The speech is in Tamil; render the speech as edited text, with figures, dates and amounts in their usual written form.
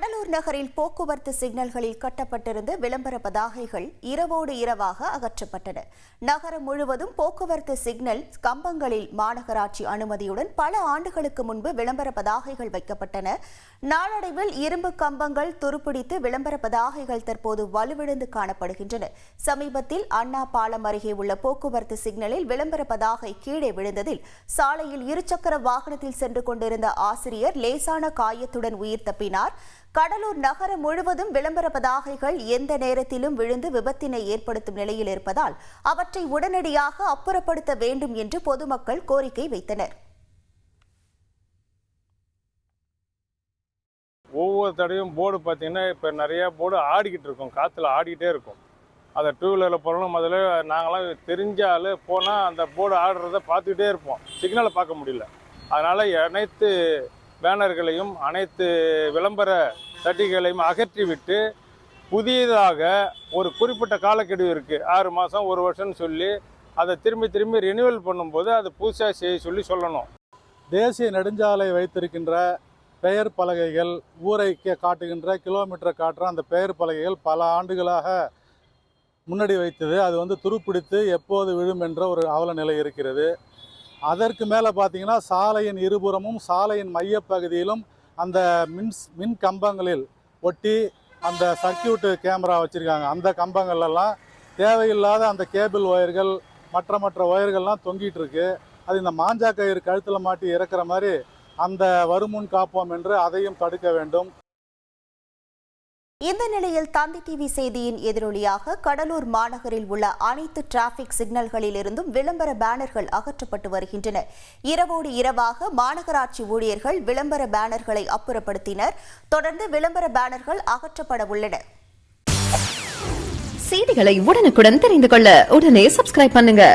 கடலூர் நகரில் போக்குவரத்து சிக்னல்களில் கட்டப்பட்டிருந்த விளம்பர பதாகைகள் இரவோடு இரவாக அகற்றப்பட்டன. நகரம் முழுவதும் போக்குவரத்து சிக்னல் கம்பங்களில் மாநகராட்சி அனுமதியுடன் பல ஆண்டுகளுக்கு முன்பு விளம்பர பதாகைகள் வைக்கப்பட்டன. நாளடைவில் இரும்பு கம்பங்கள் துருப்பிடித்து விளம்பர பதாகைகள் தற்போது வலுவிழந்து காணப்படுகின்றன. சமீபத்தில் அண்ணா பாலம் அருகே உள்ள போக்குவரத்து சிக்னலில் விளம்பர பதாகை கீழே விழுந்ததில் சாலையில் இருசக்கர வாகனத்தில் சென்று கொண்டிருந்த ஆசிரியர் லேசான காயத்துடன் உயிர் தப்பினார். கடலூர் நகரம் முழுவதும் விளம்பர பதாகைகள் எந்த நேரத்திலும் விழுந்து விபத்தினை ஏற்படுத்தும் நிலையில் இருப்பதால் அவற்றை உடனடியாக அப்புறப்படுத்த வேண்டும் என்று பொதுமக்கள் கோரிக்கை வைத்தனர். ஒவ்வொரு தடையும் போர்டு பார்த்தீங்கன்னா இப்போ நிறைய போர்டு ஆடிக்கிட்டு இருக்கும், காற்றுல ஆடிக்கிட்டே இருக்கும். அதை டூ வீலரில் போகிறோம், முதல்ல நாங்களாம் தெரிஞ்சால் போனால் அந்த போர்டு ஆடுறத பார்த்துக்கிட்டே இருப்போம், சிக்னலை பார்க்க முடியல. அதனால் அனைத்து பேனர்களையும் அனைத்து விளம்பர தட்டிகளையும் அகற்றிவிட்டு புதியதாக ஒரு குறிப்பிட்ட காலக்கெடு இருக்குது, 6 மாதம் 1 வருஷம்னு சொல்லி அதை திரும்பி ரினியூவல் பண்ணும்போது அது புதுசாக செய்ய சொல்லணும். தேசிய நெடுஞ்சாலை வைத்திருக்கின்ற பெயர் பலகைகள், ஊரை காட்டுகின்ற கிலோமீட்டரை காட்டுற அந்த பெயர் பலகைகள் பல ஆண்டுகளாக முன்னாடி வைத்தது அது துருப்பிடித்து எப்போது விழும் என்ற ஒரு அவல நிலை இருக்கிறது. அதற்கு மேலே பார்த்தீங்கன்னா சாலையின் இருபுறமும் சாலையின் மையப்பகுதியிலும் அந்த மின் கம்பங்களில் ஒட்டி அந்த சர்க்கியூட் கேமரா வச்சுருக்காங்க. அந்த கம்பங்கள்லாம் தேவையில்லாத அந்த கேபிள் ஒயர்கள் மற்ற ஒயர்கள்லாம் தொங்கிட்டு இருக்கு. அது இந்த மாஞ்சா கயிறு கழுத்தில் மாட்டி இறக்குற மாதிரி அந்த வருமுன் காப்போம் என்று அதையும் தடுக்க வேண்டும். இந்த நிலையில் தந்தி டிவி செய்தியின் எதிரொலியாக கடலூர் மாநகரில் உள்ள அனைத்து டிராபிக் சிக்னல்களில் இருந்தும் விளம்பர பேனர்கள் அகற்றப்பட்டு வருகின்றன. இரவோடு இரவாக மாநகராட்சி ஊழியர்கள் விளம்பர பேனர்களை அப்புறப்படுத்தினர். தொடர்ந்து விளம்பர பேனர்கள் அகற்றப்பட உள்ளன. செய்திகளை உடனுக்குடன் தெரிந்து கொள்ள உடனே சப்ஸ்கிரைப் பண்ணுங்க.